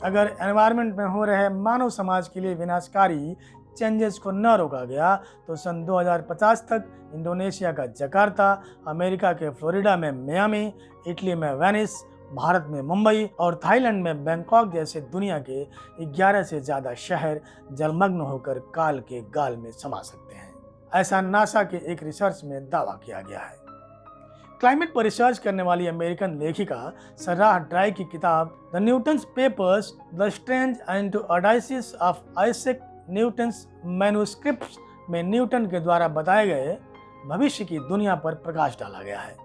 अगर एनवायरनमेंट में हो रहे मानव समाज के लिए विनाशकारी चेंजेस को न रोका गया तो सन 2050 तक इंडोनेशिया का जकार्ता, अमेरिका के फ्लोरिडा में मियामी, इटली में वेनिस, भारत में मुंबई और थाईलैंड में बैंकॉक जैसे दुनिया के 11 से ज़्यादा शहर जलमग्न होकर काल के गाल में समा सकते हैं। ऐसा नासा के एक रिसर्च में दावा किया गया है। क्लाइमेट पर रिसर्च करने वाली अमेरिकन लेखिका सराह ड्राई की किताब the Newton's papers the strange and odyssey of Isaac Newton's manuscripts में न्यूटन के द्वारा बताए गए भविष्य की दुनिया पर प्रकाश डाला गया है।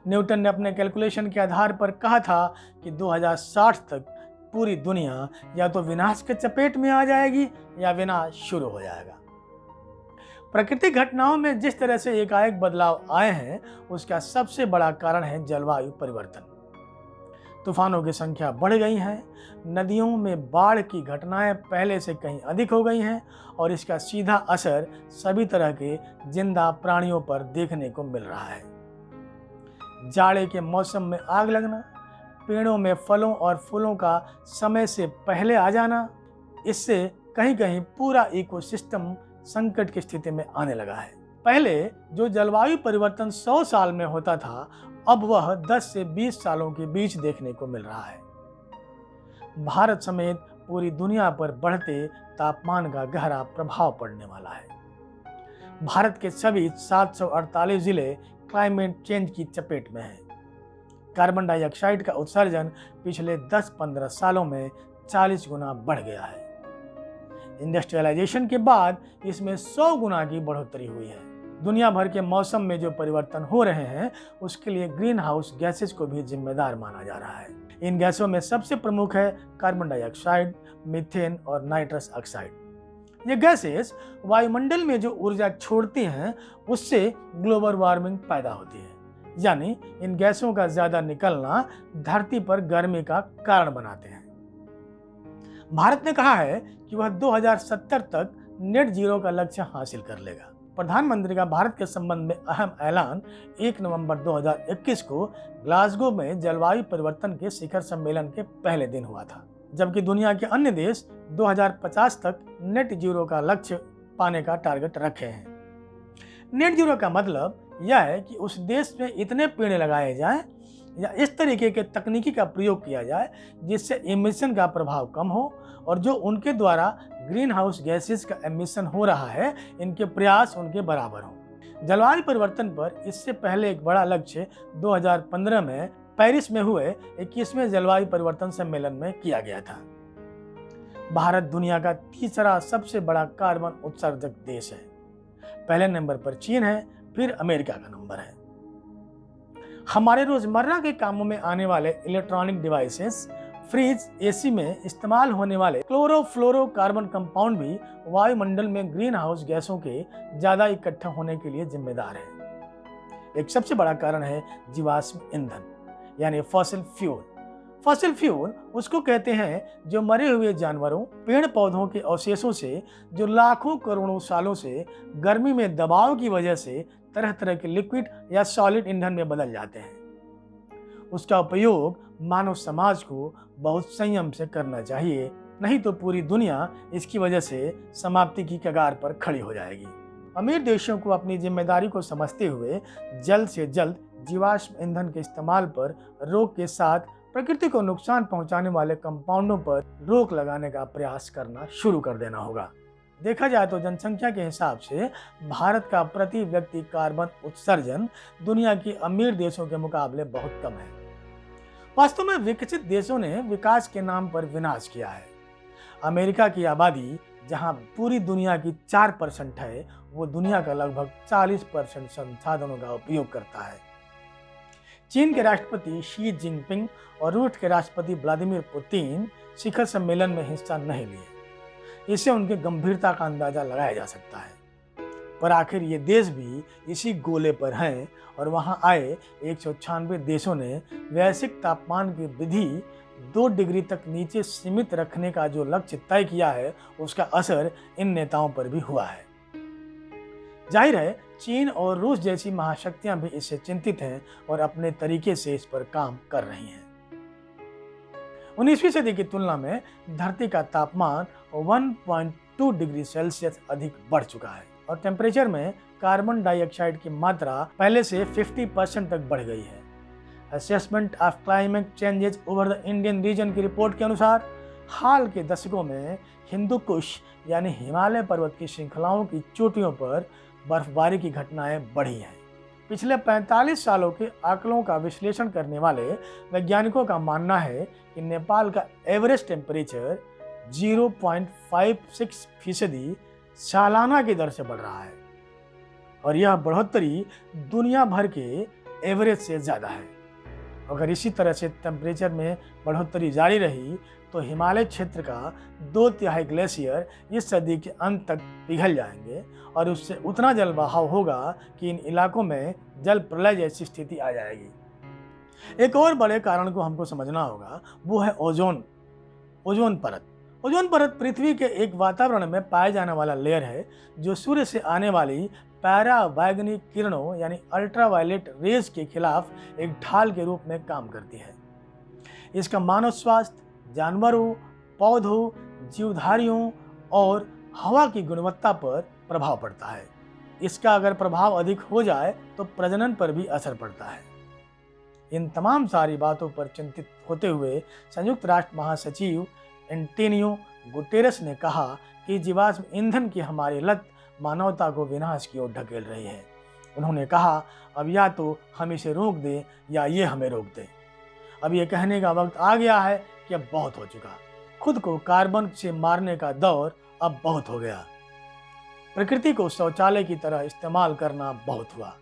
न्यूटन ने अपने कैलकुलेशन के आधार पर कहा था कि 2060 तक पूरी दुनिया या तो विनाश के चपेट में आ जाएगी या विनाश शुरू हो जाएगा। प्राकृतिक घटनाओं में जिस तरह से एकाएक बदलाव आए हैं उसका सबसे बड़ा कारण है जलवायु परिवर्तन। तूफानों की संख्या बढ़ गई है, नदियों में बाढ़ की घटनाएं पहले से कहीं अधिक हो गई हैं और इसका सीधा असर सभी तरह के जिंदा प्राणियों पर देखने को मिल रहा है। जाड़े के मौसम में आग लगना, पेड़ों में फलों और फूलों का समय से पहले आ जाना, इससे कहीं कहीं पूरा इकोसिस्टम संकट की स्थिति में आने लगा है। पहले जो जलवायु परिवर्तन 100 साल में होता था, अब वह 10 से 20 सालों के बीच देखने को मिल रहा है। भारत समेत पूरी दुनिया पर बढ़ते तापमान का गहरा प्रभाव पड़ने वाला है। भारत के सभी 748 जिले क्लाइमेट चेंज की चपेट में हैं। कार्बन डाइऑक्साइड का उत्सर्जन पिछले 10-15 सालों में 40 गुना बढ़ गया है। इंडस्ट्रियलाइजेशन के बाद इसमें 100 गुना की बढ़ोतरी हुई है। दुनिया भर के मौसम में जो परिवर्तन हो रहे हैं उसके लिए ग्रीन हाउस गैसेस को भी जिम्मेदार माना जा रहा है। इन गैसों में सबसे प्रमुख है कार्बन डाइऑक्साइड, मीथेन और नाइट्रस ऑक्साइड। ये गैसेस वायुमंडल में जो ऊर्जा छोड़ती हैं उससे ग्लोबल वार्मिंग पैदा होती है, यानी इन गैसों का ज्यादा निकलना धरती पर गर्मी का कारण बनाते हैं। भारत ने कहा है कि वह 2070 तक नेट जीरो का लक्ष्य हासिल कर लेगा। प्रधानमंत्री का भारत के संबंध में अहम ऐलान 1 नवंबर 2021 को ग्लासगो में जलवायु परिवर्तन के शिखर सम्मेलन के पहले दिन हुआ था, जबकि दुनिया के अन्य देश 2050 तक नेट जीरो का लक्ष्य पाने का टारगेट रखे हैं। नेट जीरो का मतलब यह है कि उस देश में इतने पेड़ लगाए जाएं या इस तरीके के तकनीकी का प्रयोग किया जाए जिससे एमिशन का प्रभाव कम हो और जो उनके द्वारा ग्रीन हाउस गैसेस का एमिशन हो रहा है इनके प्रयास उनके बराबर हों। जलवायु परिवर्तन पर इससे पहले एक बड़ा लक्ष्य 2015 में पेरिस में हुए 21वें जलवायु परिवर्तन सम्मेलन में किया गया था। भारत दुनिया का तीसरा सबसे बड़ा कार्बन उत्सर्जक देश है। पहले नंबर पर चीन है, फिर अमेरिका का नंबर है। हमारे रोजमर्रा के कामों में आने वाले इलेक्ट्रॉनिक डिवाइसेस, फ्रिज, एसी में इस्तेमाल होने वाले क्लोरोफ्लोरोकार्बन कंपाउंड भी वायुमंडल में ग्रीन हाउस गैसों के ज्यादा इकट्ठा होने के लिए जिम्मेदार है। एक सबसे बड़ा कारण है जीवाश्म ईंधन यानी फॉसिल फ्यूल। फॉसिल फ्यूल उसको कहते हैं जो मरे हुए जानवरों, पेड़ पौधों के अवशेषों से जो लाखों करोड़ों सालों से गर्मी में दबाव की वजह से तरह तरह के लिक्विड या सॉलिड ईंधन में बदल जाते हैं। उसका उपयोग मानव समाज को बहुत संयम से करना चाहिए, नहीं तो पूरी दुनिया इसकी वजह से समाप्ति की कगार पर खड़ी हो जाएगी। अमीर देशों को अपनी जिम्मेदारी को समझते हुए जल्द से जल्द जीवाश्म ईंधन के इस्तेमाल पर रोक के साथ प्रकृति को नुकसान पहुंचाने वाले कंपाउंडों पर रोक लगाने का प्रयास करना शुरू कर देना होगा। देखा जाए तो जनसंख्या के हिसाब से भारत का प्रति व्यक्ति कार्बन उत्सर्जन दुनिया की अमीर देशों के मुकाबले बहुत कम है। वास्तव में विकसित देशों ने विकास के नाम पर विनाश किया है। अमेरिका की आबादी जहां पूरी दुनिया की 4% है, वो दुनिया का लगभग 40% संसाधनों का उपयोग करता है। चीन के राष्ट्रपति शी जिनपिंग और रूस के राष्ट्रपति व्लादिमीर पुतिन शिखर सम्मेलन में हिस्सा नहीं लिए। इससे उनकी गंभीरता का अंदाजा लगाया जा सकता है। पर आखिर ये देश भी इसी गोले पर हैं और वहां आए 196 देशों ने वैश्विक तापमान की वृद्धि 2 डिग्री तक नीचे सीमित रखने का जो लक्ष्य तय किया है उसका असर इन नेताओं पर भी हुआ है। जाहिर है चीन और रूस जैसी महाशक्तियां भी इससे चिंतित हैं और अपने तरीके से इस पर काम कर रही हैं। 19वीं सदी की तुलना में धरती का तापमान 1.2 डिग्री सेल्सियस अधिक बढ़ चुका है और टेम्परेचर में कार्बन डाइऑक्साइड की मात्रा पहले से 50% तक बढ़ गई है। Assessment of climate changes over the Indian reason की रिपोर्ट के अनुसार हाल के दशकों में हिंदू कुश यानी हिमालय पर्वत की श्रृंखलाओं की चोटियों पर बर्फबारी की घटनाएं बढ़ी हैं। पिछले 45 सालों के आंकड़ों का विश्लेषण करने वाले वैज्ञानिकों का मानना है कि नेपाल का एवरेज टेम्परेचर 0.56% सालाना की दर से बढ़ रहा है और यह बढ़ोतरी दुनिया भर के एवरेज से ज़्यादा है। अगर इसी तरह से टेम्परेचर में बढ़ोतरी जारी रही तो हिमालय क्षेत्र का 2/3 ग्लेशियर इस सदी के अंत तक पिघल जाएंगे और उससे उतना जल बहाव होगा कि इन इलाकों में जल प्रलय जैसी स्थिति आ जाएगी। एक और बड़े कारण को हमको समझना होगा, वो है ओजोन परत। ओजोन परत पृथ्वी के एक वातावरण में पाए जाने वाला लेयर है जो सूर्य से आने वाली पैरावैगनिक किरणों यानी अल्ट्रावायलेट रेज के खिलाफ एक ढाल के रूप में काम करती है। इसका मानव स्वास्थ्य, जानवरों, पौधों, जीवधारियों और हवा की गुणवत्ता पर प्रभाव पड़ता है। इसका अगर प्रभाव अधिक हो जाए तो प्रजनन पर भी असर पड़ता है। इन तमाम सारी बातों पर चिंतित होते हुए संयुक्त राष्ट्र महासचिव एंटोनियो गुटेरेस ने कहा कि जीवाश्म ईंधन की हमारी लत मानवता को विनाश की ओर ढकेल रही है। उन्होंने कहा, अब या तो हम इसे रोक दें या ये हमें रोक दें। अब ये कहने का वक्त आ गया है कि अब बहुत हो चुका। खुद को कार्बन से मारने का दौर अब बहुत हो गया। प्रकृति को शौचालय की तरह इस्तेमाल करना बहुत हुआ।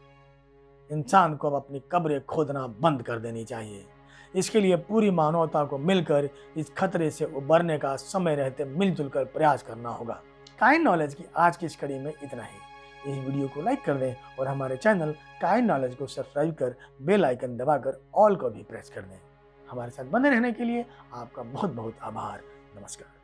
इंसान को अब अपनी कब्रें खोदना बंद कर देनी चाहिए। इसके लिए पूरी मानवता को मिलकर इस खतरे से उबरने का समय रहते मिलजुल कर प्रयास करना होगा। काइंड नॉलेज की आज की इस कड़ी में इतना ही। इस वीडियो को लाइक कर दें और हमारे चैनल काइंड नॉलेज को सब्सक्राइब कर बेल आइकन दबाकर ऑल को भी प्रेस कर दें। हमारे साथ बने रहने के लिए आपका बहुत बहुत आभार। नमस्कार।